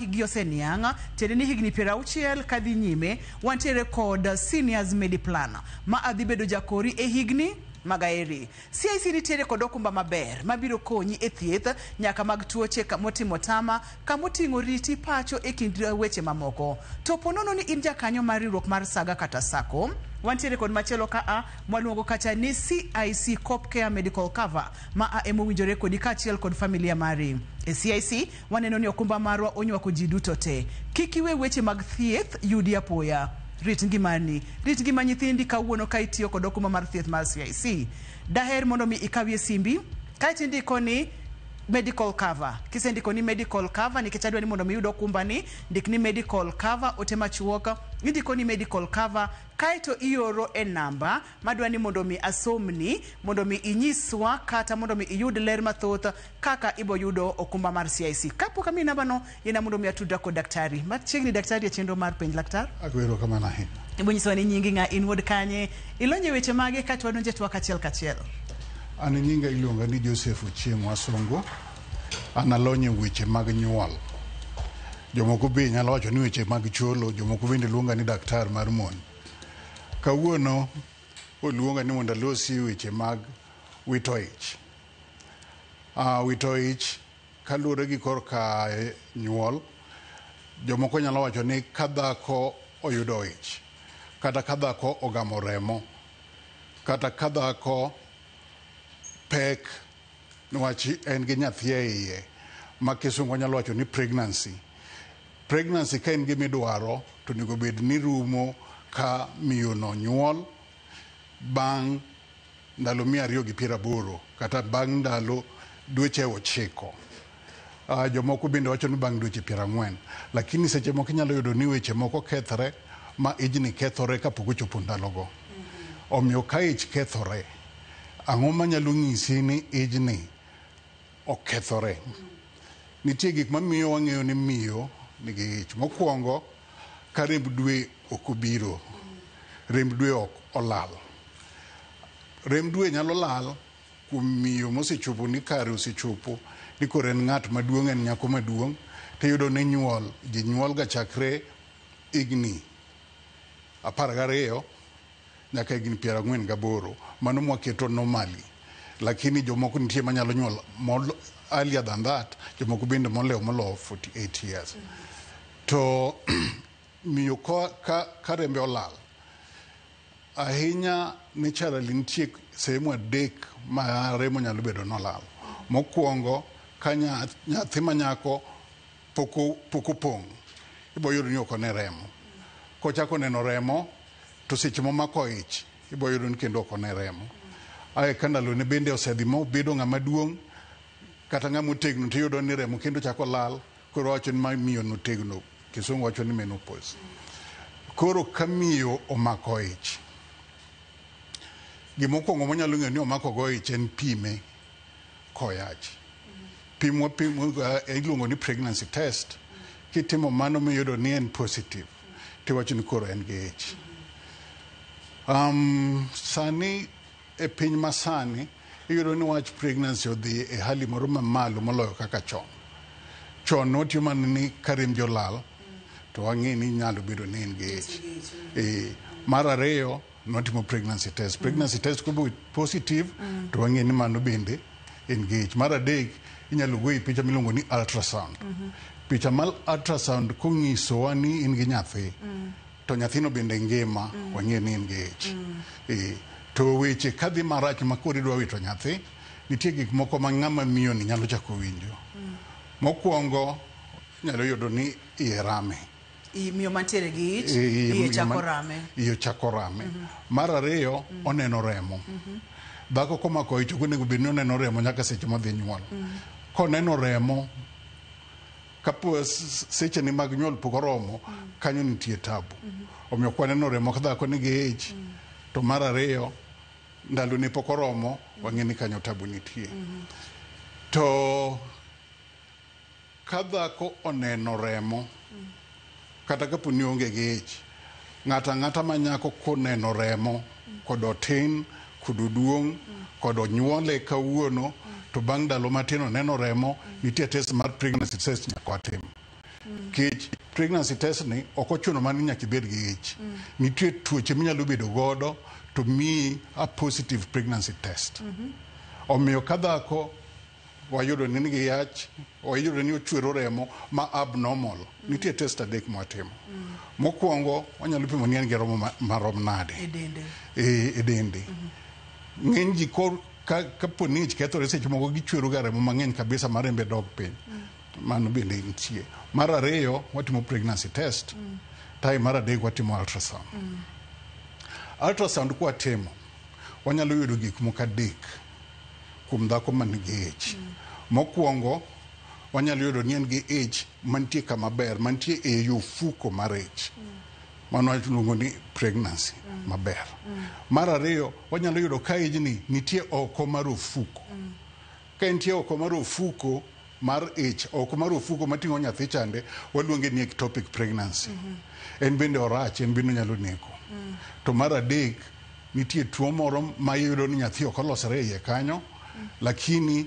higi osenianga tedeni higni pirauchiel kadhi nyime wantiere kod seniors mediplan ma adhi bedo jakori e higni magaeri. CIC nitiere kod okumba maber mabiro konyi e thieth nyaka mag tuoche kamotimo tama kamoting'o riti pacho e kind weche mamoko. To ponono ni in jakanyo mar riwruok mar Saga kata Sako, wantiere kod machielo ka mwaluongo kacha ni CIC Cop Care Medical Cover ma emowinjore kodi kachiel kod familia mari. E CIC waneno ni okumba marwa onywako ji duto te. Kik iwe weche mag thieth yudi apoya. Rit ngimani, rit ngima nyithindi kawuono ka itiyo kod okumba mar thieth mar CIC. Daher mondo mi ikawie simbi, kaiti ndiko ni medical cover. Kisendiko ni medical cover, nikech adwa ni mondo mi yud okumba ni, ndik ni medical cover, ote machuoka, ndiko ni medical cover, kaito ioro e namba, madwa ni mondo mi asomni, mondo mi inyiswa, kata mondo mi iyud ler mathoth, kaka ibo yudo okumba mar CIC. Kapo kami namba no, yena mondo mi atuda ko daktari. Machiegni daktari ya chenro mar penj laktar? Agwero kama nahi. Ibo nyiswa ni nyingi nga inward kanye, ilonye weche mage kati wadonje tuwa kachiel. Ani nyinga iluonga ni Joseph Ochieng Wasongo. Analonye weche mag nyuol. Jomoko be nyalo wacho ni weche mag cholo, jomoko bende luonga ni daktar mar mon. Kawuono oluonga ni mondo alosi weche mag wito ich. Wito ich kaluwore gi korka nyuol, jomoko nyalo wacho ni ka dhako oyudo ich, kata ka dhako ogamo remo, kata ka dhako pek nwachi en gi nyathi e iye, ma kisungu nyalo wacho ni pregnancy. Pregnancy ka en gima idwaro to onego bed ni rumo ka miyo no nyuol bang' ndalo 280 kata bang' ndalo dweche 9. Jomoko bende wacho ni bang' dweche 40, lakini seche moko nyalo yudo ni weche moko kethore ma ijni kethore kapok ochopo ndalogo. Omiyo ka ich kethore, ang'o manyalo nyisi ni ijni okethore? Nitie gik mamiyo wang'eyo ni miyo nigi ich. Mokwongo, ka remb dwe ok obiro, remb dwe ok olal. Remb dwe nyalo lal kuom miyo mosechopo ni kare osechopo ni koro en ng'at maduong', en nyako maduong', tiyudo ni nyuol, ji nyuol ga chakre higni 12 nyaka higni 48, mano mwaketo normally. Lakini jomoko nitie manyalo nyuol earlier than that, jomoko bende molewo molo 48 years. To miyo ka rembe olal, ahinya naturally nitie sehemu 3 ma remo nyalo bedo nolal. Mokwongo, ka nyathi manyako pok opong', ibo yudo ni ok one remo. Kochako neno remo, to seche momako ich, ibo yudo ni kendo ok one remo. Ka ndalone bende osedhi mobedo ng'ama duong', kata ng'ama otegno, tiyudo ni remo kendo chako lal, koro wacho ni miyo notegno, kisungu wacho ni menopause. Koro ka miyo omako ich, gimokwongo monyalo ng'eyo ni omako go ich en pime koyach. Pim iluongo ni pregnancy test. Kitimo mano miyudo ni en positive, tiwacho ni koro en gi ich. Sani e piny masani iyudo ni wach pregnancy odhi e hali moro mamalo moloyo kaka chon. Chon notiyo mana ni ka rembi olal to wang'e ni nyalo bedo ni en gi ich. Mar ariyo, notimo pregnancy test. Pregnancy test kobo positive, to wang'e ni mano bende en gi ich. Mar adek, inyalo goyi picha miluongo ni ultrasound. Picha mal ultrasound kong'isowa ni in gi nyathi, to nyathino bende ngima, wang'e ni en gi ich. To weche kadhi marach ma koro idwa wito nyathi, nitie gik moko ma ng'ama miyo ni nyalo chako winjo. Mokwongo, nyalo yudo ni iye rame. Miyo mantiere gi ich, iye chako rame. Iye chako rame. Mar ariyo, oneno remo. Dhako komako ich, onego bed ni oneno remo nyaka seche modhi nyuol. Koneno remo, kapo seche ni mag nyuol pok oromo, kanyo nitie tabu. Omiyo kwaneno remo ka dhako nigi ich, to mar ariyo, ndalo ne pok oromo, wang'e ni kanyo tabu nitie. To ka dhako oneno remo, kata kapo ni onge gi ich, ng'ata manyako koneno remo, kod otin, kod oduong', kod onyuole kawuono, to bang' ndalo matin oneno remo, nitie test mar pregnancy test nyaka watim. Kech pregnancy test ni okochuno mani nyaka ibed gi ich. Nitie tuoche minyalo bedo godo to mi a positive pregnancy test. Omiyo ka dhako wayudo ni nigi yach, wayudo ni ochwero remo ma abnormal, nitie test adek mwatimo. Mokwongo wanyalo pimo ni en gi remo marom nade e dende. Ng'eny ji kapo ni ich kethore seche moko gichwero ga remo mang'eny kabisa ma rembe dog piny. Mano bende nitie. Mar ariyo watimo pregnancy test. Tai mar adek watimo ultrasound. Ultrasound kwa timo wanyalo yudo gik moko adek kuom dhako man gi ich. Mokwongo wanyalo yudo ni en gi ich mantie kama ber, mantie e yo fuko mar ich. Mano iluongo ni pregnancy maber. Mar ariyo wanyalo yudo ka ijni nitie oko mar ofuko. Ka nitie oko mar ofuko mar ich, oko mar ofuko mating'o nyathi chande, waluonge ni ectopic pregnancy. En bende orach, en bende nyalo neko. To mar adek nitie tuo moro ma yudo ni nyathi ok olosore iye kanyo, lakini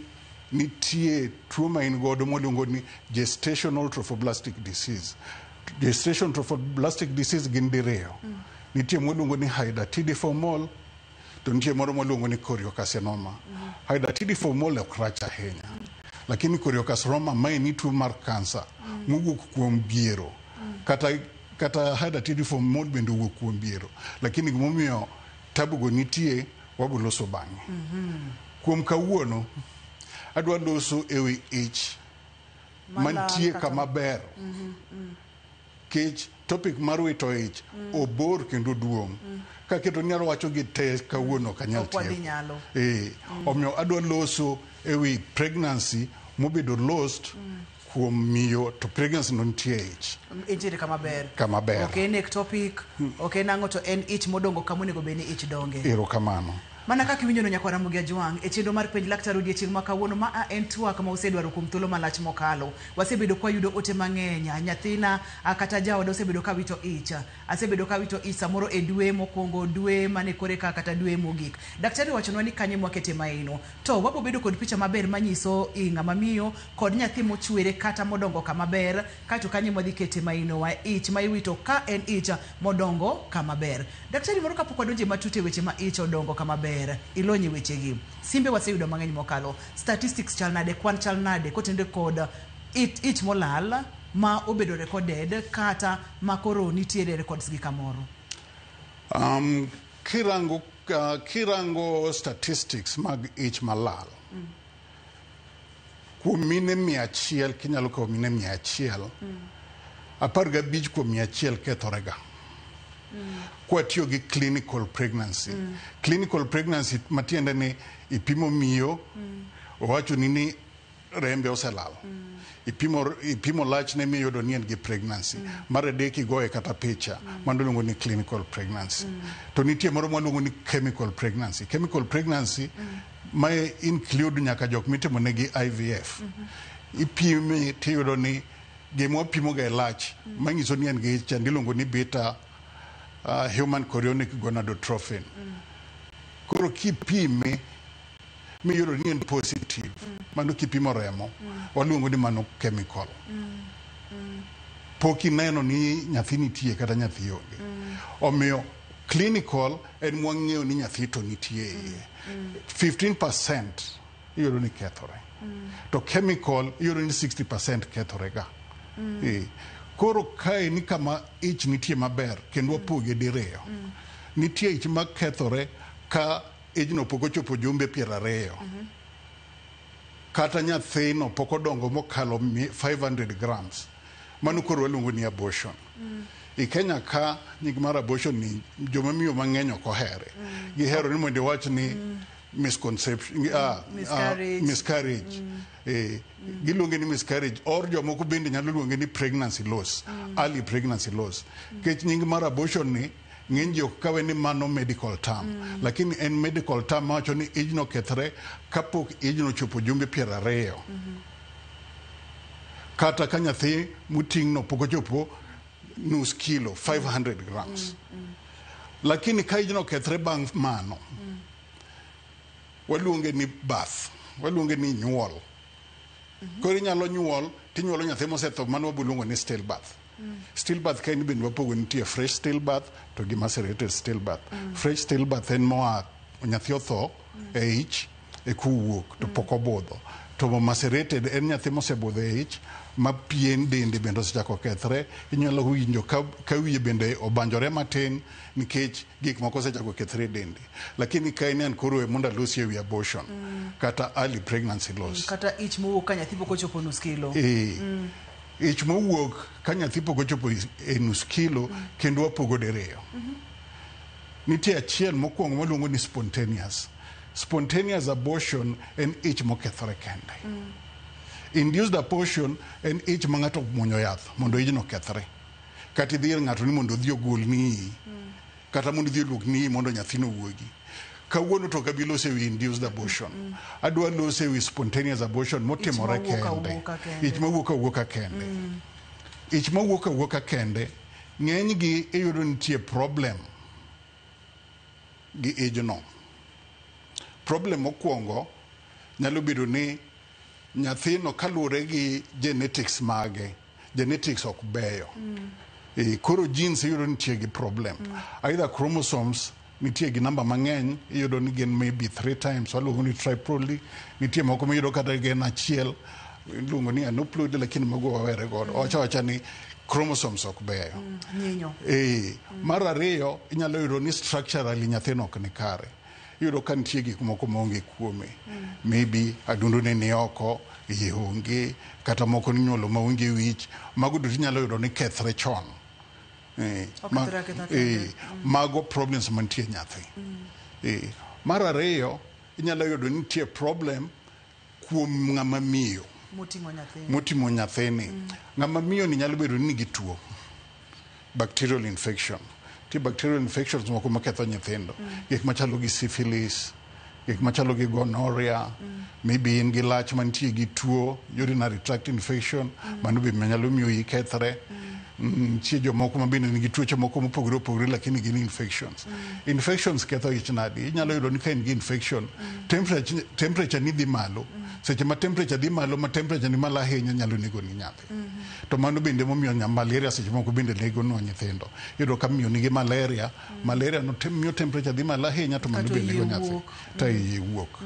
nitie tuo ma in godo mwaluongo ni gestational trophoblastic disease. Gestational trophoblastic disease gin diriyo. Nitie mwaluongo ni hydatidiform, to nitie moro mwaluongo ni choriocarcinoma. Hydatidiform ok rach ahinya. Lakini choriocarcinoma ma ni tuo mar kansa mowuok kuom biero. Kata hydatidiform bende wuok kuom biero. Lakini gimomiyo tabugo nitie wabuloso bang'e. Kuom kawuono adwa loso ewi ich mantie kama ber. Kech topic mar wito ich obor kendo duong'. Kaketo nyalo wacho gi te kawuono kanyal tiyo. Omiyo adwa loso ewi pregnancy mobedo lost kuom miyo to pregnancy no nitie ich. Injiri kama ber. Kama ber. Okay, en ectopic. Okay, nango to en ich modongo kamonego beni ich donge. Ero kamano. Mana kaka iwinjo no nyakwara Mugia Jwang e chenro mar penj laktar odiechieng' ma kawuono ma en twak ma osedwaro kuom thuolo malach mokalo. Wasebedo kwa yudo ote mang'eny, nyathina kata jaoda osebedo ka wito ich. Asebedo ka wito ich samoro e dwe mokwongo, dwe mane kore kata dwe mogik. Daktari wachonwa ni kanye mwakete maino. To wabo bedo kod picha maber manyiso ng'ama miyo kod nyathi mochwere kata modongo kama ber, kato kanye mwadhi kete maino wa ich ma iwito ka en ich modongo kama ber. Daktari moro kapok wadonje matute weche ma ich odongo kama ber. Ilonye wechegi. Simbe waseyudo mang'eny mokalo. Statistics chal nade, kwan chal nade kotende kod ich molal ma obedo recorded kata makoro nitiere records gi kamoro. Kirango statistics mag ich malal. Kuom mine 100 kinyalo kawo mine 100. 15 kuom 100 kethorega. Kwa tiyo gi clinical pregnancy. Clinical pregnancy matiende ni ipimo miyo, owacho ni rembe oselal. Ipimo lach ne miyo ni en gi pregnancy. Mar adek igoye kata picha, mano iluongo ni clinical pregnancy. To nitie moro mwaluongo ni chemical pregnancy. Chemical pregnancy ma include nyaka jok mitimo negi IVF. Ipime tiyudo ni gima pimo ga lach, manyiso ni en gi chand iluongo ni beta human chorionic gonadotrophin. Koro kipime miyudo ni en positive, mano kipimo remo, waluongo ni mano chemical. Poki neno ni nyathi nitie kata nyathi onge. Omiyo clinical en mwang'eyo ni nyathi to nitie. 15% iyudo ni kethore. To chemical iyudo ni 60% kethorega. Koro kae ni kama ich nitie maber kendo wapoge diriyo. Nitie ich makethore ka ijno pok ochopo jumbe 20. Kata nyathino pok odongo mokalo 500 grams. Mano koro waluongo ni abortion. I Kenya ka nying mar abortion ni joma miyo mang'eny ok ohere. Gihero ni mondo wach ni misconception, miscarriage. Giluonge ni miscarriage, or jomoko bende nyalo luonge ni pregnancy loss, early pregnancy loss. Kech nying mar abortion ni ng'eny ji ok kawe ni mano medical term, lakini en medical term mawacho ni ijno kethre kapok ijno chopo jumbe 20. Kata ka nyathi muting'no pok ochopo nus kilo, 500 grams. Lakini ka ijno kethre bang' mano, waluonge ni birth, waluonge ni nyuol. Koro inyalo nyuol tinyuolo nyathi mosetho mano wabuluongo ni stillbirth. Stillbirth ka en bende wapogo nitie fresh stillbirth to gi macerated stillbirth. Fresh stillbirth en moa nyathi otho e ich e kuwuok to pok obudho. To macerated en nyathi mosebudho e ich ma pien dende bende osechako kethre. Inyalo winjo ka wiye bende obanjore matin nikech gik moko osechako kethre dende. Lakini ka en koro mondo alosi e wi abortion kata early pregnancy loss. Kata ich mowuok ka nyathi pok ochopo nus kilo. Ich mowuok ka nyathi pok ochopo e nus kilo kendo wapogo diriyo. Nitie achiel mokwongo maluongo ni spontaneous. Spontaneous abortion en ich mokethore kende. Induced abortion en ich ma ng'ato muonyo yath mondo ijno kethre. Kata idhi ir ng'ato ni mondo odhi ogol ni kata mondo odhi oluok ni mondo nyathino wuogi. Kawuono to kabi lose wi induced abortion. Adwa lose wi spontaneous abortion motimore kende. Ich mawuok awuoka kende. Ich mawuok awuoka kende ng'eny gi iyudo nitie problem gi ijno. Problem mokwongo nyalo bedo ni nyathino kaluwore gi genetics mage. Genetics ok beyo. Koro genes iyudo nitie gi problem. Either chromosomes nitie gi namba mang'eny, iyudo ni gen maybe 3 times, waluongo ni triploidy. Nitie moko miyudo kata gen achiel, iluongo ni aneuploidy, lakini mago wawere godo. Wacha ni chromosomes ok beyo. Nyinyo. Mar ariyo, inyalo yudo ni structurally nyathino ok ni kare. Iyudo ka nitie gik moko maonge kuome. Maybe adundone ni oko, iye onge, kata moko ninyuolo maonge wich. Mago duto inyalo yudo ni kethre chon. Mago problems mantie nyathi. Mar ariyo, inyalo yudo ni nitie problem kuom ng'ama miyo motimo nyathini. Ng'ama miyo ni nyalo bedo ni gi tuo bacterial infection. Ti bacterial infections moko maketho nyithindo. Gik machalo gi syphilis, gik machalo gi gonorrhea, maybe in gi lach mantie gi tuo urinary tract infection, mano be nyalo miyo yi kethre. Nitie jomoko ma bende nigi tuoche moko mopogore opogore lakini gin infections. Infections ketho ich nadi. Inyalo yudo ni ka in gi infection, temperature ni dhi malo. Seche ma temperature dhi malo, ma temperature ni malo ahinya nyalo nego ni nyathi. To mano bende momiyo malaria seche moko bende nego no nyithindo. Yudo ka miyo nigi malaria, malaria no miyo temperature dhi malo ahinya to mano bende nego nyathi. Ta iye wuok.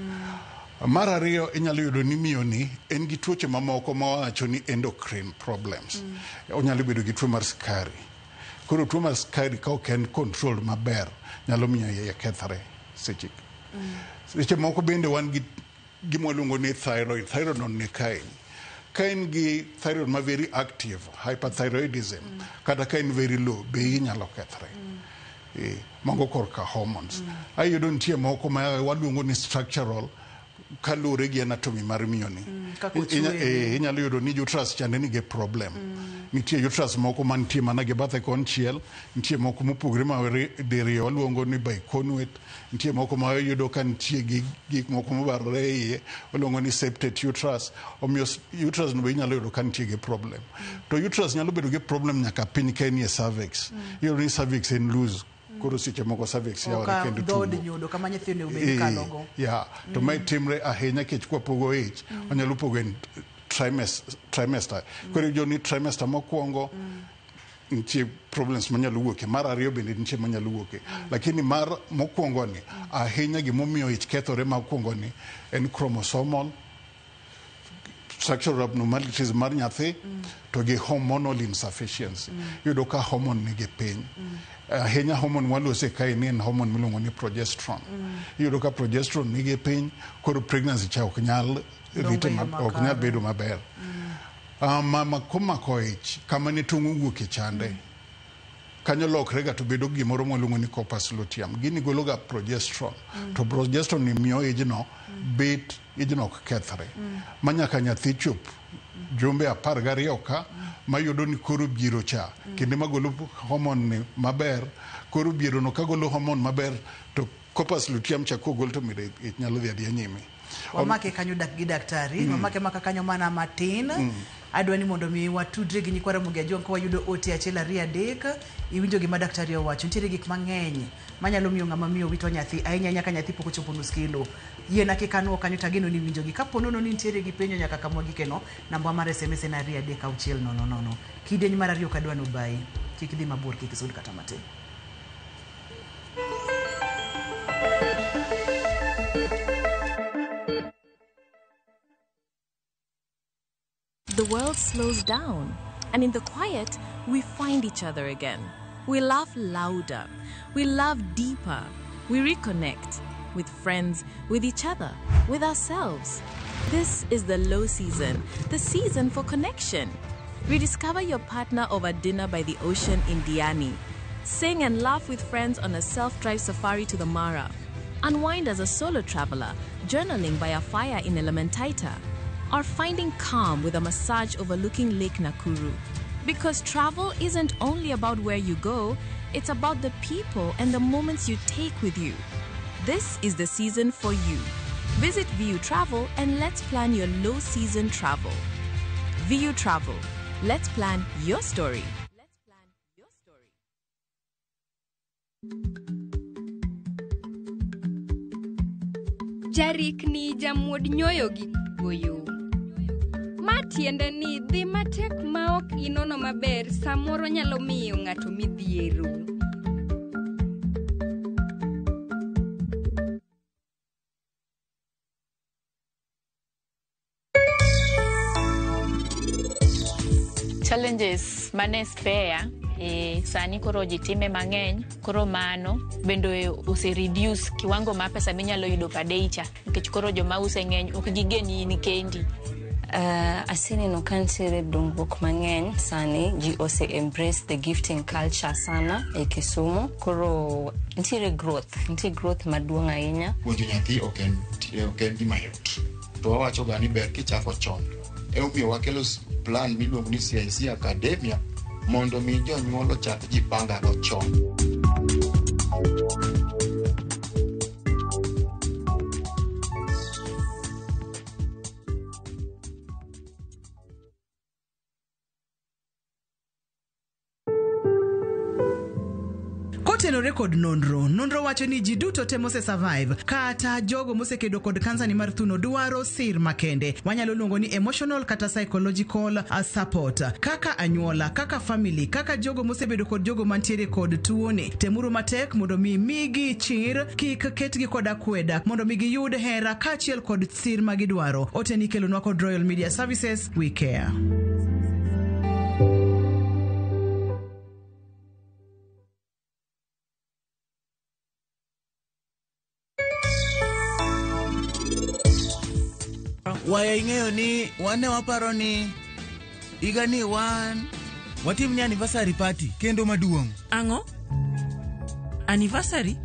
Mar ariyo inyalo yudo ni miyo ni en gi tuoche mamoko mawacho ni endocrine problems. Onyalo bedo gi tuo mar sukari. Koro tuo mar sukari ka ok en control maber nyalo miyo iye kethre seche. Seche moko bende wan gi gimwaluongo ni thyroid. Thyroid non ni kain. Kain gi thyroid ma very active, hyperthyroidism, kata kain very low, be inyalo kethre. Mago korka hormones. Ayudo nitie moko ma waluongo ni structural kalure gi anatomy mar miyo ni. Inyalo yudo ni uterus chande nigi problem. Nitie uterus moko mantie mana gi bathe konchiel, nitie moko mopogore ma diriyo waluongo ni biconate, nitie moko ma yudo ka nitie gik moko mobarore iye waluongo ni septate uterus. Omiyo uterus no be inyalo yudo ka nitie gi problem. To uterus nyalo bedo gi problem nyaka piny ka nie cervix. Iyudo ni cervix en loose. Koro seche moko cervix yawre kendo tuo. Dod nyodo kama nyathino obed kalogo. To mai timre ahinya kech kwa pogo ich, onyalo pogo en trimester. Koro jo ni trimester mokwongo nitie problems manyalo wuoke. Mar ariyo bende nitie manyalo wuoke. Lakini mar mokwongo ni ahinya gimomiyo ich kethore mokwongo ni en chromosomal structural abnormalities mar nyathi to gi hormonal insufficiency. Yudo ka hormone nigi piny. Ahinya hormone walose ka en hormone miluongo ni progesterone. Yudo ka progesterone nigi piny, koro pregnancy cha ok nyal bedo maber. Mama komako ich kama ni tong' wuok chande. Kanyo lokre ga to bedo gimoro mwaluongo ni corpus luteum. Gini golo ga progesterone. To progesterone ni miyo ijno bet ijno ok kethre. Manyaka nyathi chop jumbe 12 ka mayudo ni koro biro cha. Kinde magolo hormone ni maber, koro biro no kagolo hormone maber to corpus luteum cha kogol to mire nyalo dhi nyime. Wamake kanyo dak gi daktari, wamake maka kanyo mana matin. adwani mondo mi watudre gi nyikwara Ramogi Ajong ko wayudo ote achiel ariyo adek iwinjo gima daktari owacho. Nitiere gik mang'eny manyalo miyo ng'ama miyo wito nyathi ahinya nyaka nyathi pok ochopo nus kilo. Yiena kikano kanyo tageno ni winjo gi kapo nono ni nitiere gi penjo nyaka kamwa gikeno namba mar SMS en 23600. Kidieny mar ariyo kadwano bai kik dhi mabor kik isud kata matin. The world slows down, and in the quiet, we find each other again. We laugh louder, we love deeper, we reconnect with friends, with each other, with ourselves. This is the low season, the season for connection. Rediscover your partner over dinner by the ocean in Diani. Sing and laugh with friends on a self-drive safari to the Mara. Unwind as a solo traveler, journaling by a fire in Elementaita. Or finding calm with a massage overlooking Lake Nakuru. Because travel isn't only about where you go, it's about the people and the moments you take with you. This is the season for you. Visit VU Travel and let's plan your low season travel. VU Travel. Let's plan your story. Let's plan your story. Jarik ni jamwod nyoyo gi goyo. Matiende ni dhi matek maok inono maber samoro nyalo miyo ng'ato midhiero. Challenges mane spare sani koro jitime mang'eny koro mano bendo use reduce kiwango ma pesa minyalo yudo per day cha nikech koro joma use ng'eny ok gigeni ni kendi. Asini no kantiere dongruok mang'eny sani ji ose embrace the gifting culture sana e Kisumu koro ntiere growth maduong' ahinya. Puonjo nyathi ok en gima yot to wawacho ga ni ber kichako chon omiyo wakelo plan miluongo ni CIC Academia mondo mi jonyuol ochak ji panga go chon. Kotenore kod nonro wacho ni ji duto te mose survive kata jogo mose kedo kod kansa ni mar thuno dwaro sir makende wanyalo luongo ni emotional kata psychological support kaka anyuola kaka family kaka jogo mose bedo kod jogo mantiere kod tuoni temuru matek mondo migi chir kik ketgi kod akweda mondo migi yud hera kachiel kod sir magidwaro. Oteni kelonwa kod Royal Media Services. We care. Waya ing'eyo ni wane waparo ni iga ni watim ni anniversary party kendo maduong'. Ang'o? Anniversary?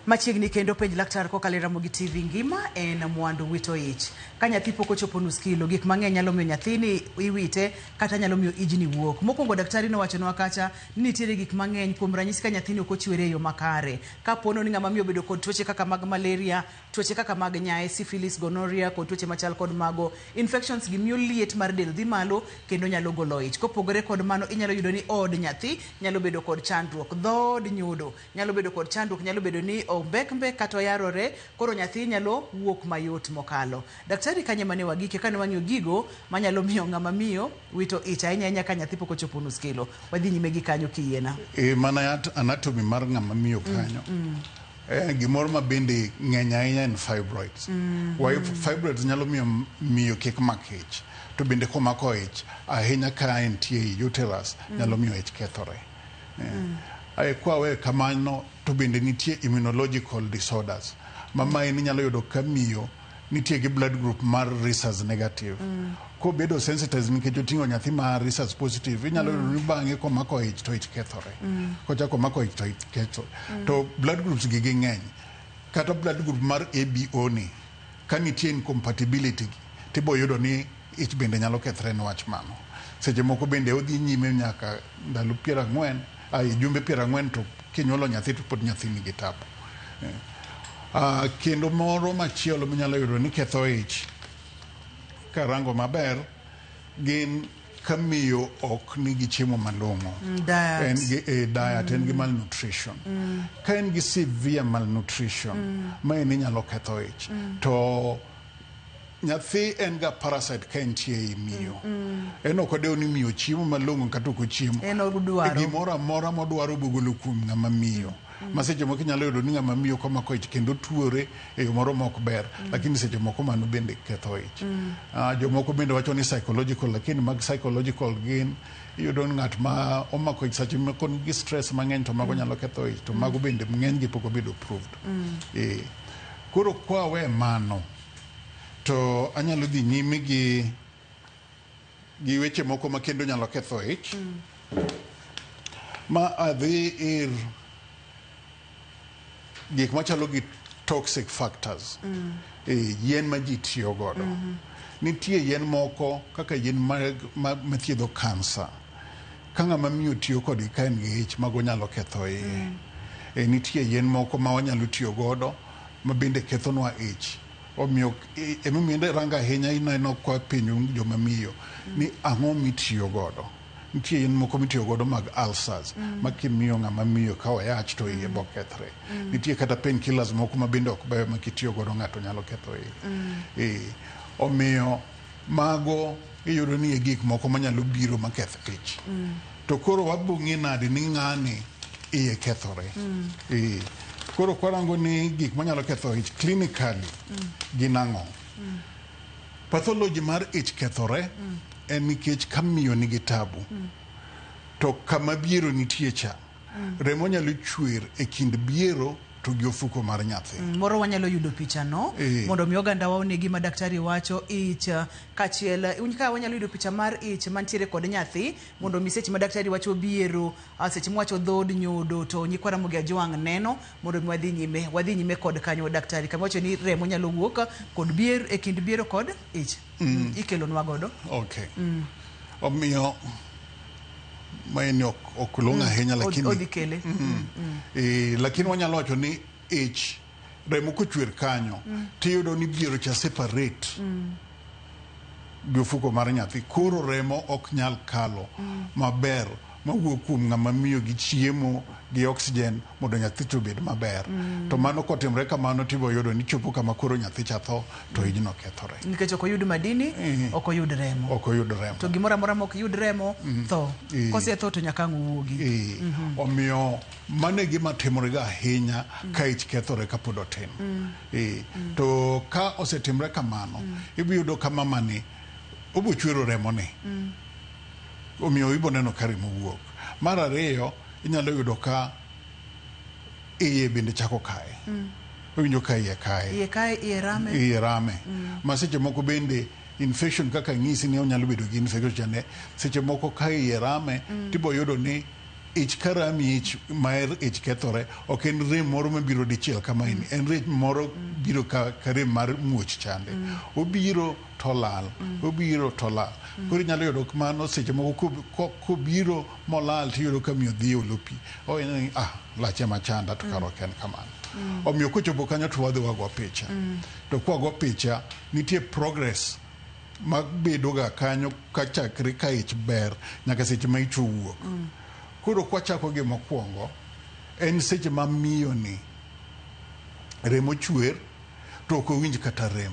Machiegni kendo penj laktar kokalo Ramogi TV ngima en mwandu wito ich. Ka nyathi pok ochopo nus kilo gik mang'eny nyalo miyo nyathini iwite kata nyalo miyo ijni wuok. Mokwongo daktari nowachonwa kacha ni nitiere gik mang'eny kuom ranyisi ka nyathini ok ochiwore e yo makare. Kapono ni ng'ama miyo bedo kod tuoche kaka mag malaria, tuoche kaka mag nyae, syphilis, gonorrhea kod tuoche machal kod mago. Infections gi miyo liet mar del dhi malo kendo nyalo golo ich. Kopogore kod mano inyalo yudo ni od nyathi nyalo bedo kod chandruok, dhod nyodo nyalo bedo kod chandruok, nyalo bedo ni mbek kata yarore koro nyathi nyalo wuok mayot mokalo. Daktari kanye mane wagike kane wang'iyo gigo manyalo miyo ng'ama miyo wito ich ahinya ka nyathi pok ochopo nus kilo. Wadhi nyime gi kanyo kiyiena. Mana anatomy mar ng'ama miyo kanyo. Gimoro ma bende ng'eny ahinya en fibroids. Fibroids nyalo miyo kik mak ich. To bende komako ich ahinya ka entie uterus nyalo miyo ich kethore. Kwawe kamano to bende nitie immunological disorders. Mama ni nyalo yudo ka miyo nitie gi blood group mar rhesus negative ko bedo sensitized nikech oting'o nyathi mar rhesus positive inyalo yudo ni bang'e komako ich to ich kethore kochako mako ich to ich kethore to blood groups gi ng'eny kata blood group mar ABO ni ka nitie incompatibility tibo yudo ni ich bende nyalo kethore niwach mano seche moko bende odhi nyime nyaka ndalo 40 jumbe 40 to kinyuolo nyathi to pod nyathi nigi tabu kendo moro machielo minyalo yudo ni ketho ich karango maber gin kamiyo ok nigi chiemo malong'o diet en gi malnutrition ka en gi severe malnutrition ma en inyalo ketho ich to nyathi en ga parasite ka entie ei miyo en ok odewo ni miyo chiemo malong'o kata ok ochiemo gimoro amora modwaro bogolo kuom ng'ama miyo ma seche moko inyalo yudo ni ng'ama miyo komako ich kendo tuore e yo moro mok ber lakini seche moko mano bende ketho ich jomoko bende wacho ni psychological lakini mag psychological gin iyudo ni ng'at ma omako ich seche moko nigi stress mang'eny to mago nyalo ketho ich to mago bende ng'eny gi pok obedo proved koro kwawe mano to anyalo dhi nyime gi weche moko ma kendo nyalo ketho ich ma adhi ir gik machalo gi toxic factors yien ma ji tiyo godo nitie yien moko kaka yien mathiedho kansa ka ng'ama miyo tiyo kodgi ka en gi ich mago nyalo ketho iye nitie yien moko ma wanyalo tiyo godo ma bende kethonwa ich omiyo emomiyo ranga ahinya ineno kwa penjo joma miyo ni ang'o mitiyo godo nitie yien moko mitiyo godo mag ulcers ma kimiyo ng'ama miyo ka oyach to iye bo kethre nitie kata painkillers moko ma bende ok beyo ma kitiyo godo ng'ato nyalo ketho iye omiyo mago iyudo ni e gik moko manyalo biro maketh ich to koro wabong'e nade ni ng'ani iye kethore koro kwarango ni gik manyalo ketho ich clinically gin ang'o pathology mar ich kethore en nikech kamiyo nigi tabu to kama biero nitie cha remo nyalo chwer e kind biero to gi ofuko mar nyathi moro wanyalo yudo picha no mondo mi oganda waone gima daktari wacho ich kachiel ka wanyalo yudo picha mar ich mantiere kod nyathi mondo mi seche ma daktari wacho biero seche mwacho dhod nyodo to nyikwara mogi ajwang' neno mondo mi wadhi nyime kod kanyo daktari kama wacho ni remo nyalo wuok kod bier e kind biero kod ich ikelonwa godo omiyo maeni ok long'o ahinya lakini lakini wanyalo wacho ni ich remo kochwer kanyo tiyudo ni biero cha separate gi ofuko mar nyathi koro remo ok nyal kalo maber mawuok kuom ng'ama miyo gi chiemo gi oxygen mondo nyathi to bed maber to mano kotimre kamano tibo yudo ni chopo kama koro nyathi cha tho to ijno kethore nikech ok oyud madini ok oyud remo to gimoro amora ma ok yud remo tho kose tho to nyaka wuogi omiyo mano e gima timorega ahinya ka ich kethore kapod otin to ka osetimre kamano ibiyudo kama mani obo chwero remo ni omiyo ibo neno ka remo wuok mar ariyo inyalo yudo ka iye bende chako kae owinjo ka iye rame ma seche moko bende infection kaka ng'isi ni onyalo bedo gi infection seche moko ka iye rame tibo yudo ni ich karami ich maer ich kethore ok en rem moro mabiro dichiel kama en rem moro biro ka rem mar muoch chande obiro to lal koro nyalo yudo kamano seche moko kobiro molal tiyudo ka miyo dhi olopi lache machanda to karo ken kamano omiyo kochopo kanyo to wadhi wago picha to kwago picha nitie progress mabedo ga kanyo kachakre ka ich ber nyaka seche ma ich owuok koro kwachako gi mokwongo en seche ma miyo ni remo chwer to ok owinj kata rem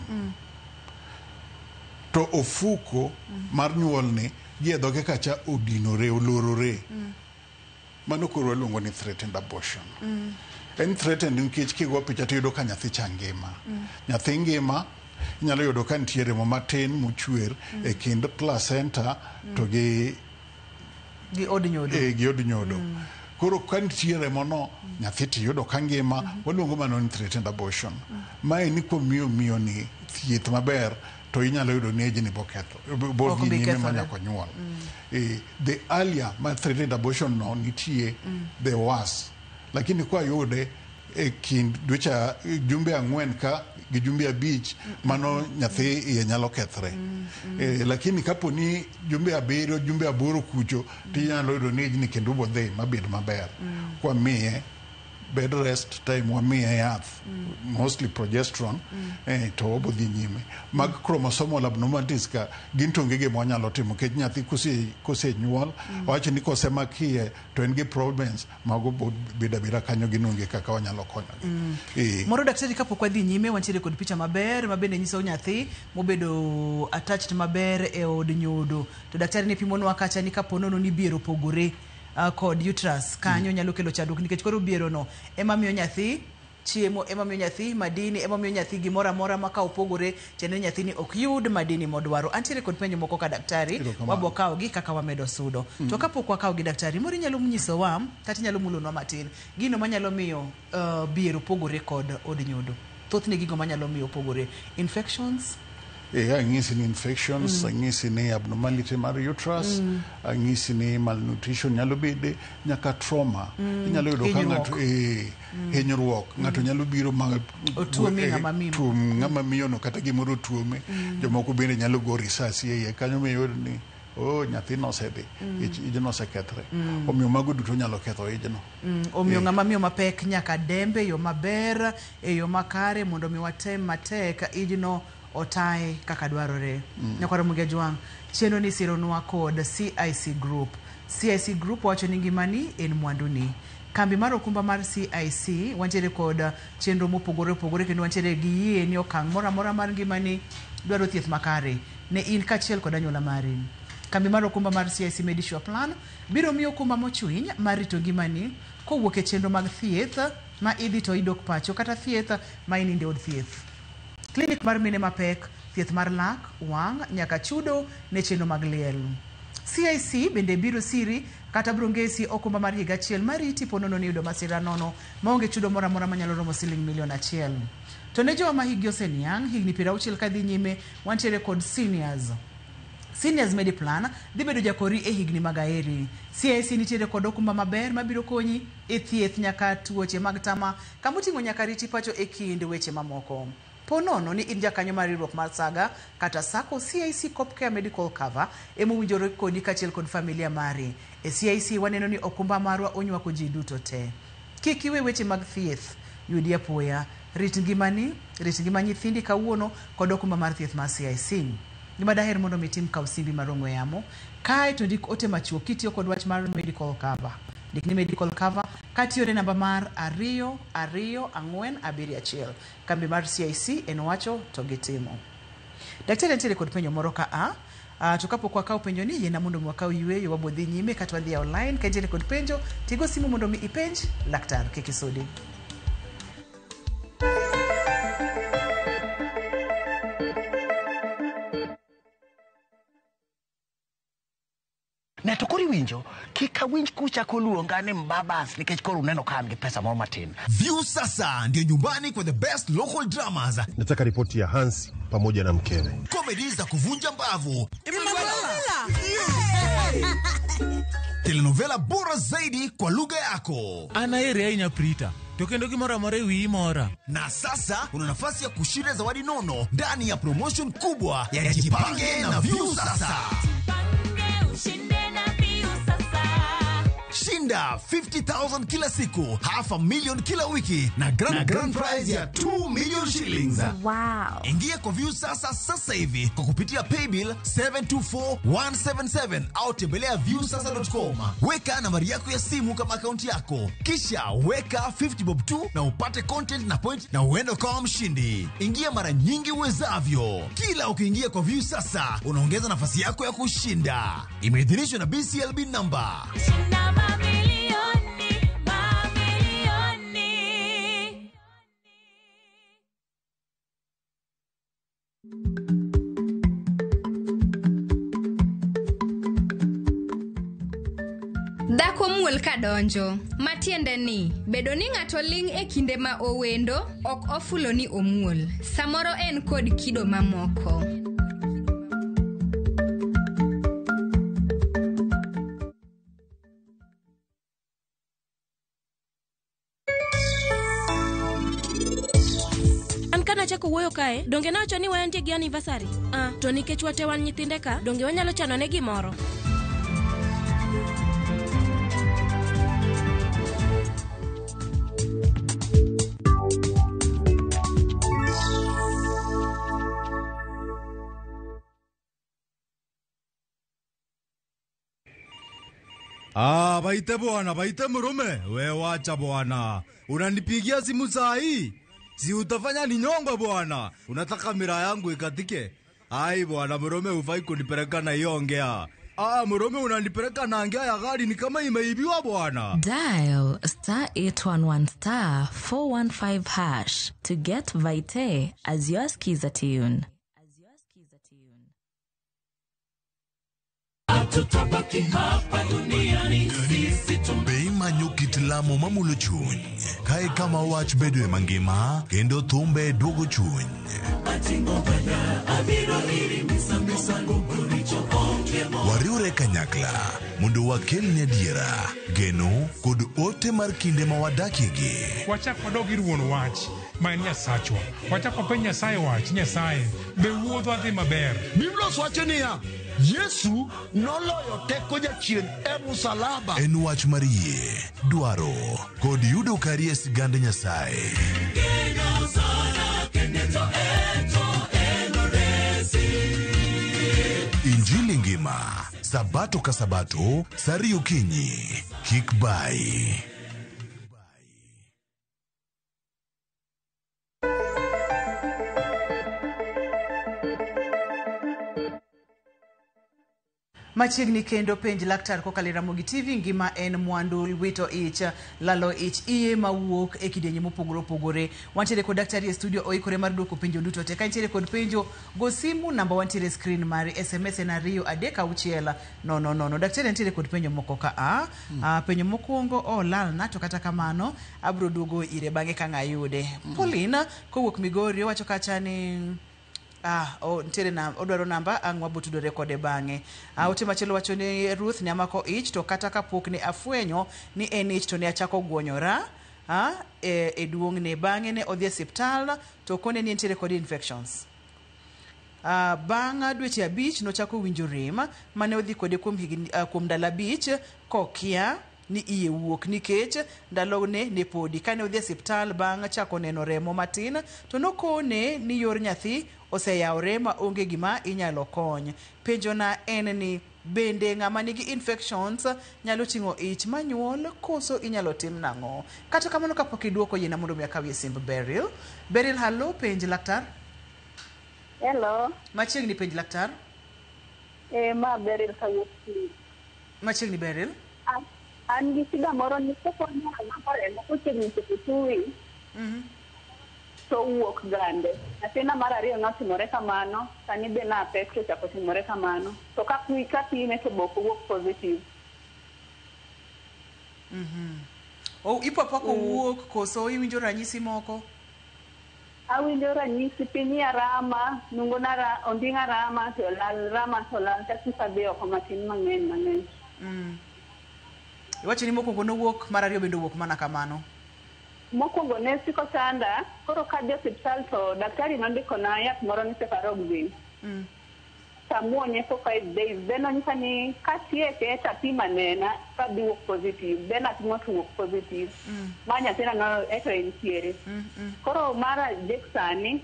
to ofuko mar nyuol ni gi e dhoge kacha odinore olorore mano koro waluongo ni threatened abortion en threatened nikech kigo picha tiyudo ka nyathi cha ngima nyathi ngima inyalo yudo ka nitie remo matin mochwer e kind placenta to gi od nyodo koro kantiere mono nyathi tiyudo kangima waluongo mano ni threatened abortion. Mae ni kuom miyo ni thieth maber to inyalo yudo ni ejini boketho bodhi nyime manyako nyuol. The earlier ma threatened abortion no nitie the worse, lakini kwa yude e kind dweche jumbe 4 ka gi jumbe 5 mano nyathi iye nyalo kethre. Lakini kapo ni jumbe 7 jumbe 8 kucho tinyalo yudo ni ejini kendo bodhi mabed maber. Kwa miye bed rest time wamiye yath mostly progesterone to obodhi nyime. Mag chromosomal abnormalities ka gin tongege mwanyalo timo kech nyathi kose nyuol wacho ni kose makie to en gi problems mago beda kanyo ginonge kaka wanyalo konyo. Moro daktari kapok wadhi nyime wantiere kod picha maber mabende nyiso nyathi mobedo attached maber e od nyodo. To daktari ne pimonwa kacha ni kapo nono ni biero pogore kod uterus kanyo nyalo kelo chandruok nikech koro biero no ema miyo nyathi chiemo, ema miyo nyathi madini, ema miyo nyathi gimoro amora ma ka opogore chene nyathi ni ok yud madini modwaro. Antiere kod penjo moko ka daktari wabo kawo gi kaka wamedo sudo. To kapok wakawo gi daktari moro nyalo nyiso wa kata nyalo mulonwa matin gino manyalo miyo biero pogore kod od nyodo. Thothne gigo manyalo miyo pogore infections. Ang'isi ni infections, ang'isi ni abnormality mar uterus, ang'isi ni malnutrition nyalo bede, nyaka trauma. Inyalo yudo ka ng'ato hinyruok, ng'ato nyalo biro tuome ng'ama miyo no kata gimoro tuome. Jomoko bende nyalo go risasi iye kanyo miyo ni nyathino osedhi ijno osekethre. Omiyo mago duto nyalo ketho ijno. Omiyo ng'ama miyo mapek nyaka dembe yo maber e yo makare mondo mi watem matek ijno otae kaka dwarore. Nyakwaro Muge Jwang cheno ni sironwa kod CIC Group. CIC Group wacho ni ngimani en mwanduni. Kambi mar okumba mar CIC wantiere kod chenro mopogore kendo wantiere gi yie ni okang' mora mar ngimani dwaro thieth makare ne in kachiel kod anyuola mari. Kambi mar okumba mar CIC Medisure Plan biro miyo okumba mochwiny mar rito ngimani kowuok e chenro mag thieth ma idhi to idok pacho kata thieth ma ininde od thieth. Klinik mar mine mapek, thieth mar lak, wang', nyaka chudo ne chenro mag liel. CIC bende biro siri kata brongesi okumba mar higa achiel mariti ponono ni yudo masira nono maonge chudo mora manyalo romo siling $1,000,000. To ne joma higi oseniang' higni 60 kadhi nyime wantiere kod Seniors Mediplan dhi bedo jakori e higni mag aheri. CIC nitiere kod okumba maber mabiro konyi e thieth nyaka tuoche mag tama kamoting'o nyaka riti pacho e kind weche mamoko. Ponono ni in jakanyo mar riwruok mar Saga kata Sako CIC Copcare Medical Cover emowinjore kodi kachiel kod familia mari. E CIC waneno ni okumba marwa onywako ji duto te. Kik iwe weche mag thieth yudi apoya. Rit ngima nyithindi kawuono kod okumba mar thieth mar CIC. Gima daher mondo mitim kaw simbi mar ong'we yamo kae to ndik ote machuok kitiyo kod wach mar medical cover. Dik ni medical cover katiyore namba mar 22471. Kambi mar CIC en wacho to gitimo. Daktari nitiere kod penjo moro ka to kapok wakaw penjo ni yena mondo mwakaw yweyo wabodhi nyime kata wadhi online ka nitiere kod penjo tigo simu mondo mi ipenj laktar Kikisudi. Ne to kori winjo kika winj kucha koluonga ni Mbabas nikech koro uneno kan gi pesa moro matin. View sasa ndio nyumbani kwa the best local dramas. Nataka ripoti ya Hansi pamoja na mkewe. Comedy za kuvunja mbavu. Telenovela bora zaidi kwa lugha yako. Anaere ainya prita. Tokendo kimora more wi mora. Na sasa una nafasi ya kushinda zawadi nono ndani ya promotion kubwa ya Jipange na View sasa. Shinda 50,000 kila siku, $500,000 kila wiki na grand prize ya 2 million shillings. Wow. Ingia kwa View sasa hivi kwa kupitia paybill 724177 au tembelea viewsasa.com. Weka nambari yako ya simu kama akaunti yako, kisha weka 50 bob tu na upate content na point na uende kwa mshindi. Ingia mara nyingi uwezavyo. Kila ukiingia kwa View sasa unaongeza nafasi yako ya kushinda. Imeidhinishwa na BCLB number. Dhako muol ka donjo, matiende ni bedo ni ng'ato ling' e kinde ma owendo ok ofulo ni omuol. Samoro en kod kido mamoko. Chako wuoyo kae, donge nawacho ni wayantie gi anniversary? To nikech wate wan nyithinde ka, donge wanyalo chano ne gimoro? Baite bwana, baite murume. We wacha bwana. Unanipigia simu saa hii? Si utafanya ni nyongo bwana. Unataka mira yangu ikatike? Ai bwana, murume ufai kunipeleka na hiyo ongea. Murume unanipeleka na ongea ya gari ni kama imeibiwa bwana. Dial *811 *415# to get Vite as your skiza tune. Tutabaki hapa duniani sisi Bei manyo kit lamo mamulo chuny. Kae kama wach bedwe mangima kendo thumbe duogo chuny. Wariure kanyakla mondo wakelne adiera, geno kod ote mar kinde ma wadakiegi. Wachak wadog ir wuon wach ma en Nyasachwa. Wachak wapenj Nyasaye wach, Nyasaye be wuodhwa dhi maber. Biblia wacho niya, Yesu noloyo teko jachien e msalaba. En wach mar yie, dwaro kod yudo kari e sigand Nyasaye. Injili ngima, sabato ka sabato, sari okinyi, kik bai. Machiegni kendo penj laktar kokalo Ramogi TV, ngima en mwandu, wito ich, lalo ich iye mawuok e kidienje mopogore opogore. Wantiere kod daktari e studio oikore mar duoko penjo duto te. Kantiere kod penjo, go simu namba wantiere screen mari, SMS en 23600. Daktari antiere kod penjo moko ka penjo mokuongo olal na to kata kamano abro duogo ire bange ka ngayude. Paulina kowuok Migori wacho kacha ni ntiere na odwaro namba ang'wabo tudore kode bange. Ote machielo wacho ni Ruth ni amako ich to kata kapok ni afwenyo ni en ich to ni achako guonyora e duong' ne bange ne odhi e hospital to kone ni ntiere kod infections. Bang' dweche 5 nochako winjo rem mane odhi kode kuom ndalo 5 kokia ni iye wuok nikech ndalone ne podi. Kane odhi e hospital bang' chako neno remo matin to nokone ni yor nyathi oseyawre ma onge gima inyalo kony. Penjo na en ni bende ng'ama nigi infections nyalo ting'o ich manyuol koso inyalo tim nang'o? Kata kamano kapok iduoko yena mondo mi akawie simb Beryl. Beryl, hello, penj laktar. Hello. Machiegni penj laktar. Ma Beryl kawuoki. Machiegni Beryl. An gi shida moro ni kopo ni ang'apore mo kochiegni chopo tui. To wuok gande. Athina mar ariyo notimore kamano, sani be na pek to chako timore kamano. To kapime to boko wuok positive. Ipopoko wuok koso iwinjo ranyisi moko? Awinjo ranyisi piny rama, nungo na ondinga rama to lal kaka be oko matin mang'eny. Iwacho ni mokwongo nowuok, mar ariyo bende owuok mana kamano. Mokwongo ne siko chanda, koro kadhi hospital to daktari nondiko na yath moro ni cefaroxime. Tamuonye for 5 days. Then onyisa ni katieke tapima nena kadhi wuok positive. Then atimo to wuok positive. Manya tena no eto entiere. Koro mara sani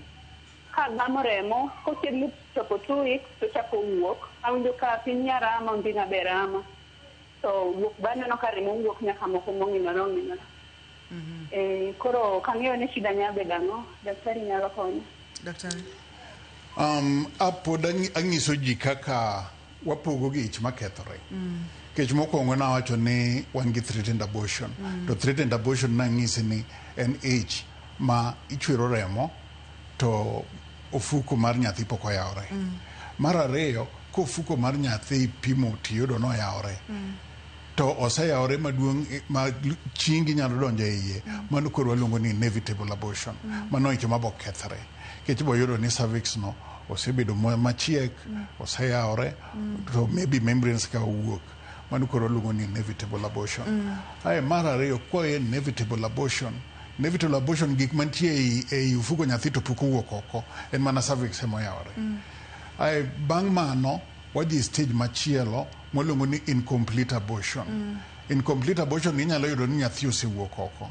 ka gamo remo kochiegni chopo 2 weeks to chako wuok. Awinjo ka piny rama ondinga be rama. So wuok bane no ka remo wuok nyaka moko mong'inore. Koro kang'eyo ni shida nyabedo ang'o, daktari nyalo konyo. Daktari. Apod ang'iso ji kaka wapogo gi ich makethore. Kech mokwongo nawacho ni wan gi threatened abortion. To threatened abortion nang'isi ni en ich ma ichwero remo to ofuko mar nyathi pok oyawre. Mar ariyo, kofuko mar nyathi pimo tiyudo no oyawre. to oseyawore maduong' ma chingi nyalo donjo iye mano koro waluongo ni inevitable abortion mano ich mabo kethre kech bo yudo ni cervix no osebedo machiek oseyawore to maybe membranes ka owuok mano koro waluongo ni inevitable abortion ae mar ariyo kwa inevitable abortion gik mantie ei ufuko nyathi to pok owuok oko en mana cervix emoyawore ae bang' mano wadhi stage machielo mwaluongo ni incomplete abortion incomplete abortion inyalo yudo ni nyathi osewuok oko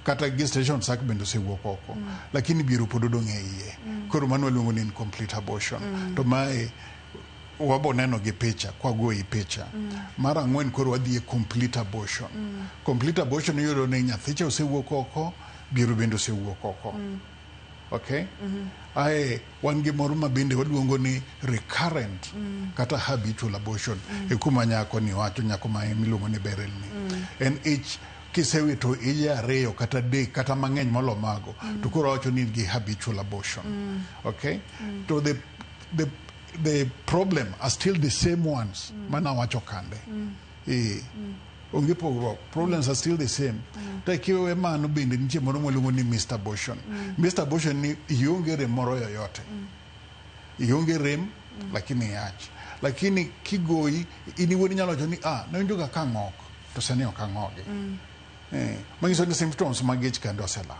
kata gestation sac bende osewuok oko lakini biro pod odong' e iye koro mano waluongo ni incomplete abortion to mae wabo neno gi picha kwa goyi picha mara ang'wen koro wadhi e complete abortion complete abortion yudo ni nyathi cha osewuok oko biro bende osewuok oko okay ae wan gi moro ma bende waluongo ni recurrent kata habitual abortion e kuma nyako ni wacho nyako ma miluongo ni Beryl ni en ich kisewito ije ariyo kata dek kata mang'eny molo mago to koro wacho ni gi habitual abortion okay to the problem are still the same ones mana wacho kande onge pogruok problems are still the same to kiwe mano bende nitie moro mwaluongo ni Mr. Abortion Mr. Abortion ni ionge rem moro yoyote ionge rem lakini yach lakini kigoyi iniwuon nyalo wacho ni nawinjo ga ka ng'ok to sani ok ang'ogi manyiso ni symptoms mag ich kendo osela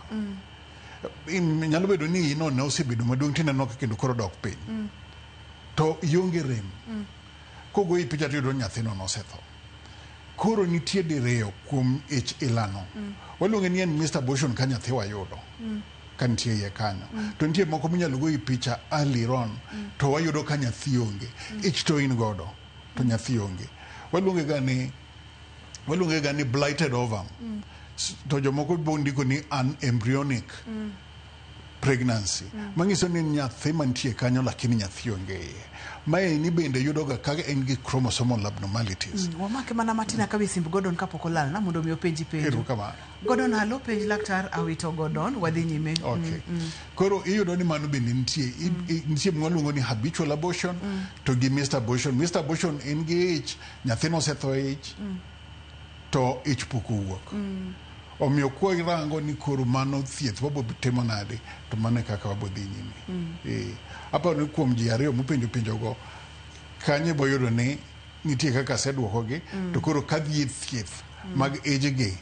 nyalo bedo ni ino ne osebedo maduong' tineno ka kendo koro dok piny to ionge rem kogoyi picha tiyudo nyathino nosetho koro nitie diriyo kuom ich ilano waluonge ni en Mr. Abortion ka nyathi wayudo ka nitie iye kanyo to nitie moko minyalo goyi picha early on to wayudo ka nyathi onge ich to in godo to nyathi onge waluonge ga ni blighted ovum to jomoko bondiko ni embryonic pregnancy manyiso ni nyathi mantie kanyo lakini nyathi onge iye mae ni bende yudo ga ka en gi chromosomal abnormalities wamake mana matina kabe simb Gordon kapok olal na mondo mi openji penjo Gordon halo penj laktar awito Gordon wadhi nyime okay koro iyudo ni mano bende nitie mwaluongo ni habitual abortion to gi Mr. Abortion en gi ich nyathino osetho ich to ich pok owuok omiyo kwa irango ni koro mano thieth wabo timo nade to mano kaka wabo dhi nyime apa ni kuom ji ariyo mupenjo go kanye boyudo ni nitie kaka sedwoko gi to koro kadhi thieth mag age gi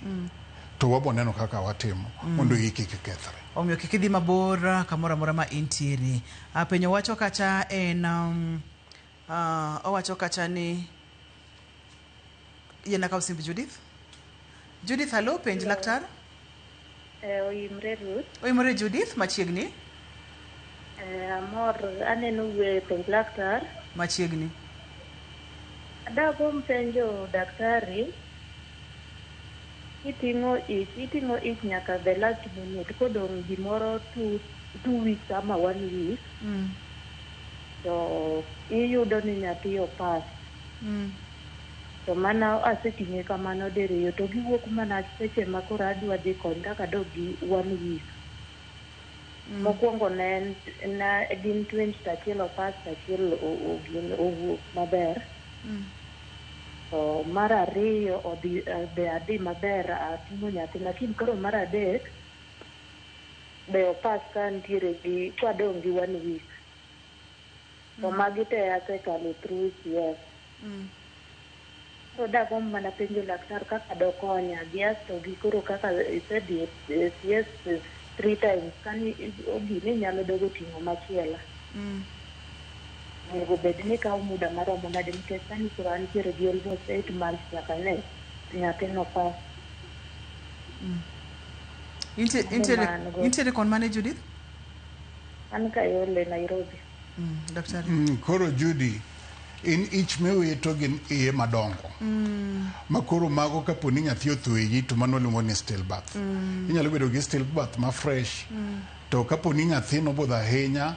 to wabo neno kaka watimo mondo iki kikethre omiyo kikidhi mabor kamora mora ma intiere penyo wacho kacha en owacho kacha ni yena ka usimbi Judith halo penj laktar Oyimre Judith machiegni amor aneno we penj laktar machiegni adabo mpenjo daktari iting'o ich nyaka the last minute kodong' gimoro 2 weeks ama 1 week to iyudo ni nyathi opas to mana aseting'e kamano diriyo to giwuok mana seche ma koro adwa dhi kony kaka dog gi 1 week mokwongo ne gin twins achiel opas achiel owuok maber to mar ariyo be adhi maber ating'o nyathi lakini koro mar adek be opas ka ntiere gi kwadong' gi 1 week to magi te asekalo through CS to dagombo mana penjo laktar kaka dokonya giasto gi koro kaka isedhi CS 3 times kani ogini nyalo dogo ting'o machielo onego bed ni kawo muda maromo nade nikech sani koro antiere gi almost 8 months nyaka ne nyathino pas intiere kon mane Judith? An Kayole Nairobi daktari koro Judy in ich mewito gin iye madongo makoro mago kapo ni nyathi otho iyi to mano luongo ni stillbirth inyalo bedo gi stillbirth ma fresh to kapo ni nyathi nobudho ahinya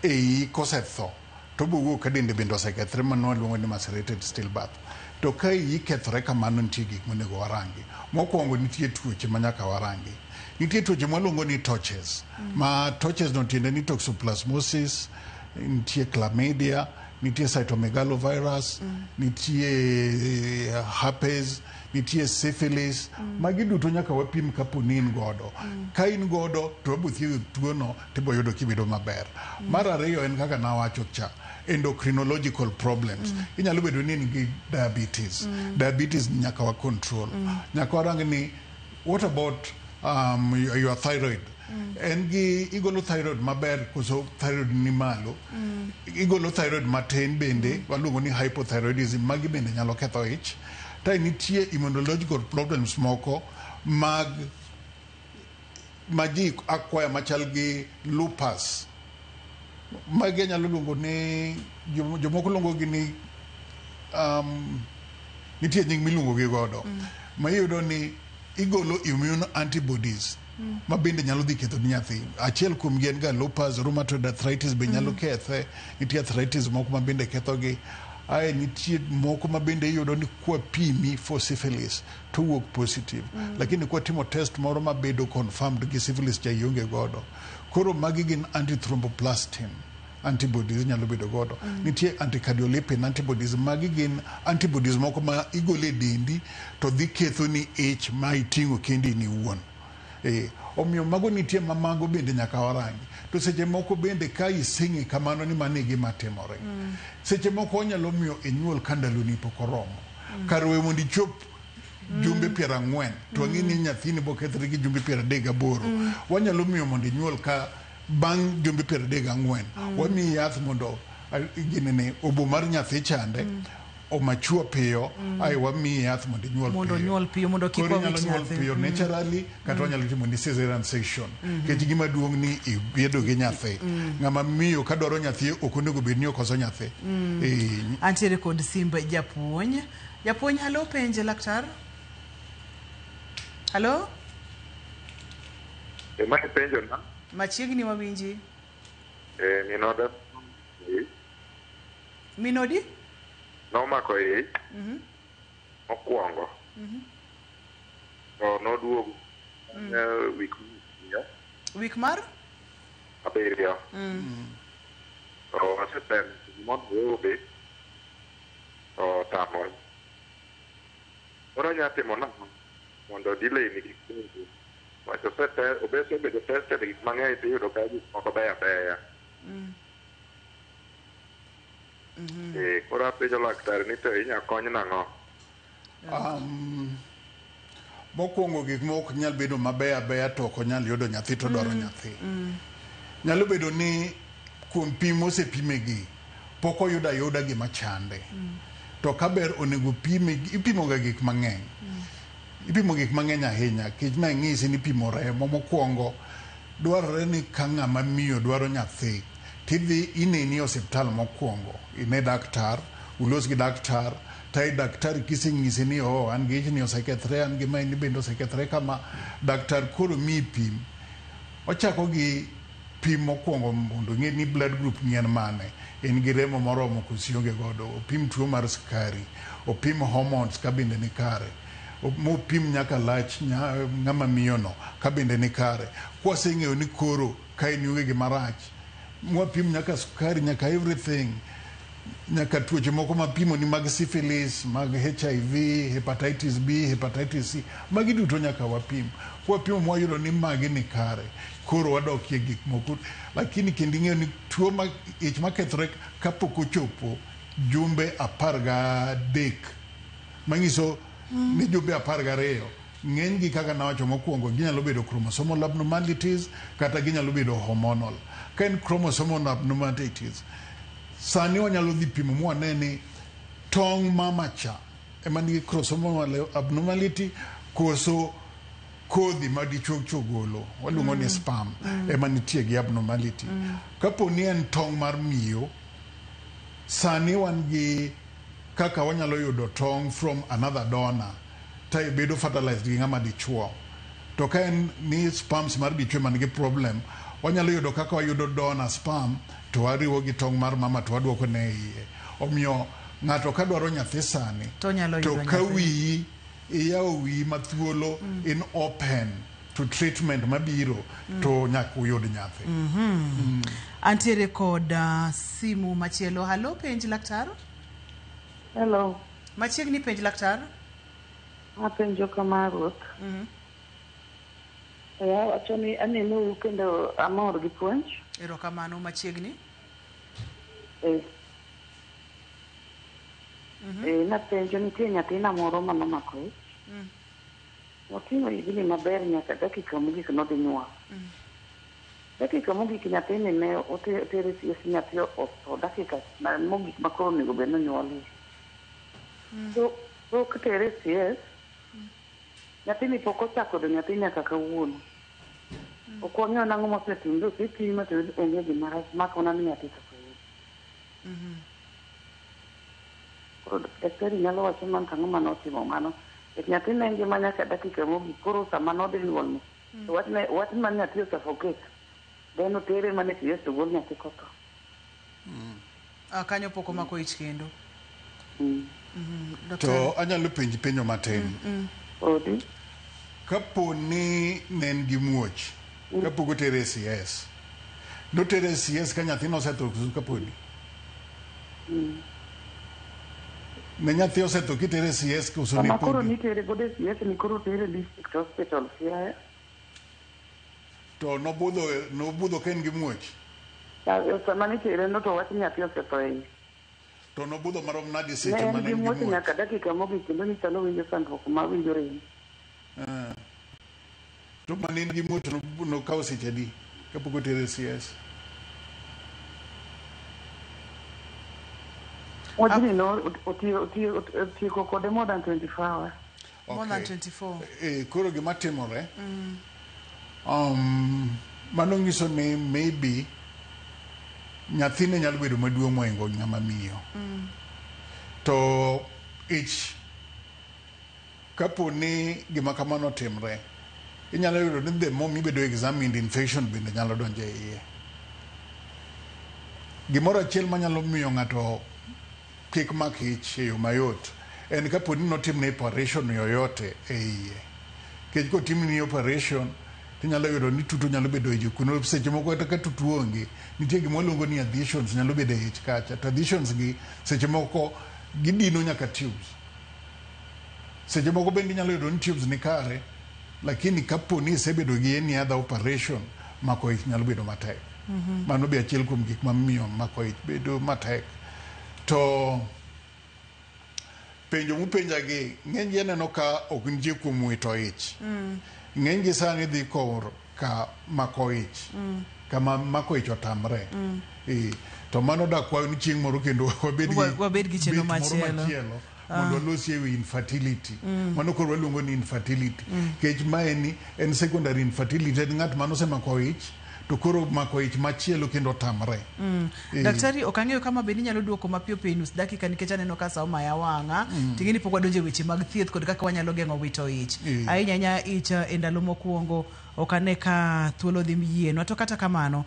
iyi kosetho to bowuok ka dende bende osekethre mano luongo ni macerated stillbirth to ka iyi kethore kamano nitie gik monego warangi mokwongo nitie tuoche manyaka warangi nitie tuoche mwaluongo ni torches ma torches no tiende ni toxoplasmosis nitie chlamydia nitie cytomegalovirus, nitie herpes, nitie syphilis, magi duto nyaka wapim kapo ni in godo. Ka in godo to wabo thiedho tuono tibo yudo kibedo maber. Mar ariyo en kaka nawacho cha, endocrinological problems. Inyalo bedo ni nigi diabetes. Diabetes nyaka wa control. Nyaka warang ni, what about your thyroid? En gi igolo thyroid maber koso thyroid ni malo. Igolo thyroid matin bende waluongo ni hypothyroidism, magi bende nyalo ketho ich. Ta nitie immunological problems moko maji akwaya machal gi lupus. Magi nyalo luongo ni jomoko luongo gi ni nitie nying miluongo gi godo. Ma iyudo ni igolo immune antibodies ma bende nyalo dhi ketho nyathi. Achiel kuom gi en ga lupus, rheumatoid arthritis be nyalo kethe. Nitie arthritis moko ma bende ketho gi. Ae nitie moko ma bende iyudo ni kwa pimi for syphilis to wuok positive. Lakini kwa timo test moro ma bedo confirmed gi syphilis ja ionge godo. Koro magi gin antithromboplastin antibodies nyalo bedo godo. Nitie anticardiolipin antibodies, magi gin antibodies moko ma igole dendi to dhi ketho ni ich ma iting'o kendi ni wuon. Omiyo mago nitie ma mago bende nyaka warangi. To seche moko bende ka ising'i kamano ni mane gima timore. Seche moko onyalo miyo inyuol ka ndaloni pok oromo. Kar we mondo ichop jumbe 40 to ng'ini nyathini bo kethre gi jumbe 38. Wanyalo miyo mondo inyuol ka bang' jumbe 34. Wamiyi yath mondo ginene obo mar nyathi chande omachua piyo. Ai wamiyi yath mondo inyuol piyo. Mondo kik wawit nyathi piyo naturally kata wanyalo timo ni cesarean section. Kech gima duong' ni ibedo gi nyathi. Ng'ama miyo ka dwaro nyathi ok onego bed ni okoso nyathi. Antiere kod simba japuonj. Japuonj, halo, penje laktar. Halo? Ema penjo na? Machiegni wawinji. Minoda. Minodi? Nomako ich. Mokwongo. To noduogo. Wik mar? Abiriyo. To asetem mondo obe. To tamol. Ora nyatimo nang'o mondo delay ni gik moko. Wacho obese bedo tested gik mang'eny tiyudo ka gik moko beya beya. Koro apenjo laktar ni to inya kony nang'o? Mokwongo gik moko nyalo bedo mabeya beya to ok onyal yudo nyathi to dwaro nyathi. Nyalo bedo ni kuom pim mosepimegi pok oyudo ayuda gima chande. To kaber onego ipimo ga gik mang'eny. Ipimo gik mang'eny ahinya. Kech na ng'isi ni pimo remo mokwongo. Dwarore ni ka ng'ama miyo dwaro nyathi tidhi ineni osiptal mokwongo. Ine daktar, ulos gi daktar. Tai daktari kising'isi ni an gi ich ni osekethre, an gi maini bende osekethre kama. Daktar koro mi pim. Ochako gi pim mokwongo mondo ng'e ni blood group ng'ien mane. En gi remo moromo kusionge godo. Opim tuo mar sukari. Opim hormones ka bende ni kare. Mopim nyaka lach ng'ama miyono ka bende ni kare. Kwaseng'eyo ni koro ka in yuge gi marach. Mwapim nyaka sukari, nyaka everything. Nyaka tuoche moko mapimo ni mag syphilis, mag HIV, hepatitis B, hepatitis C. Magi duto nyaka wapim. Kwapimo mwayudo ni magi ni kare. Koro wadokie gik moko. Lakini kendo ing'eyo ni tuo ich makethre kapok ochopo jumbe 13. Manyiso ni jumbe 12. Ng'eny gi kaka nawacho mokwongo ginyalo bedo chromosomal abnormalities kata ginyalo bedo hormonal. Ka en chromosomal abnormalities, sani wanyalo dhi pimo mwane ni tong' mamacha ema nigi chromosomal abnormality koso kodhi ma dichuo golo waluongo ni sperm ema nitie gi abnormality. Kapo ni en tong' mar miyo, sani wan gi kaka wanyalo yudo tong' from another donor ta bedo fertilized gi ng'ama dichuo. To ka en ni sperms mar dichuo man gi problem, wanyalo yudo kaka wayudo donor sperm to wariwo gi tong' mar mama to waduoko ne iye. Omiyo ng'ato ka dwaro nyathi sani to ka wiyi iyawo wiyi mathuolo in open to treatment mabiro to nyaka uyud nyathi. Antiere kod simu machielo. Halo, penj laktar. Hello. Machiegni penj laktar. Apenjo kama Ruth. Wacho ni aneno kendo amor gi puonj. Erokamano machiegni. Napenjo nitie nyathina moro manomako ich. Oting'o higni maber nyaka dakika mogik nodhi nyuol. Dakika mogik nyathini ne otere CS nyathi otho dakika mogik makoro onego bed nonyuolie. So kitere CS nyathini pok ochako do nyathi nyaka kawuono. Ok wang'eyo nang'o mosetime to kipimo to onge gima makona ni nyathi kaka koro daktari nyalo wacho man kang'o manotimo mano. Nyathi ne ngima nyaka dakika mogik koro sama nodhi nyuol no. To wach man nyathi osuffocate. Then otere mane CS to gol nyathi kotho. Kanyo pok omako ich kendo. To anyalo penjo matin. Odi. Kapo ni nen gi muoch, kapo gotere CS. Notere CS ka nyathino osetho kapo ni. Ne nyathi osetho kitere CS kuso ni koro nitere gode CS ni koro tere district hospital Siaya. To nobudho ken gi muoch. Sama nitere no to wach nyathi osetho ei. To nobudho marom nadi seche mane gi muoch. Nyaka dakika mogik kendo ni chalo winjo sandruok ma winjo rem. To manin gi muoch no kawo seche adi kapok otere CS. Wajini no otieko kode more than 24 hours. More than 24. Koro gima timore. Mano nyiso ni maybe nyathine nyalo bedo maduong' mohingo ng'ama miyo. To kapo ni gima kamano timre, inyalo yudo ni the more mibedo examined, infection bende nyalo donjo iye. Gimoro achiel manyalo miyo ng'ato kik mak ich e yo mayot en kapo ni notimne operation yoyote e iye. Kech kotimni operation tinyalo yudo ni tutu nyalo bedo e kuno seche moko kata ka tutu onge nitie gima waluongo ni adhesions nyalo bedo e ich kacha. To adhesions gi seche moko gidino nyaka tubes. Seche moko bende nyalo yudo ni tubes ni kare, lakini kapo ni isebedo gi any other operation, mako ich nyalo bedo matek. Mano be achiel kuom gik mamiyo mako ich bedo matek. To penjo mupenja gi ng'eny ji aneno ka ok nitie kuom wito ich. Ng'eny gi sani dhi kor ka mako ich. Kama mako ich otamre. To mano da kwayo ni chieng' moro kendo wabed gi chenro machielo. Mondo losi ewi infertility. Mano koro waluongo ni infertility. Kech maeni en secondary infertility. En ng'at mano osemako ich to koro mako ich machielo kendo tamre. Daktari, ok ang'eyo kama be ninyalo duoko mapiyo piyo nus dakika nikech aneno ka sa maya wang'a. Ting'eni pok wadonjo e weche mag thieth kod kaka wanyalo geng'o wito ich. Ahinya ich e ndalo mokwongo ok ane ka thuolo dhi yienwa. To kata kamano,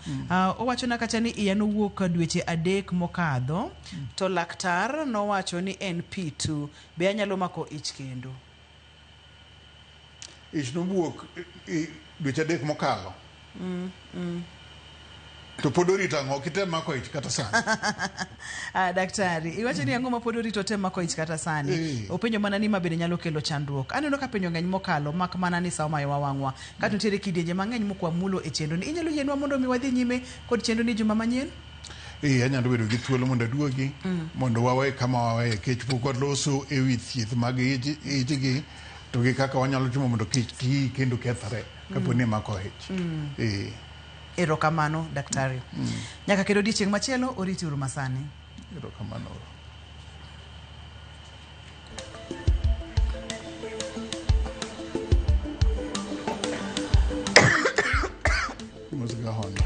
owachona kacha ni iya nowuok dweche 3 mokadho, to laktar nowacho ni en P2. Be anyalo mako ich kendo? Ich nowuok dweche 3 mokalo. To pod orito ang'o kitem mako ich kata sani? Daktari, iwacho ni ang'o ma pod orito tem mako ich kata sani? Openjo mana ni ma bende nyalo kelo chandruok. Aneno ka penjo ng'eny mokalo mak mana ni sa mayo wawang'wa. Kata nitiere kidienje mang'eny mokwa mulo e chenro ni. Inyalo yienwa mondo mi wadhi nyime kod chenro ni juma manyien? Anyalo bedo gi thuolo mondo aduogi mondo wawe kama wawe kech pok waloso ewi thieth mag ijgi to gi kaka wanyalo timo mondo kik kendo kethre kapo ni mako ich. Erokamano daktari. Nyaka kendo odiechieng' machielo oriti uru masani. Erokamano. Música Honda.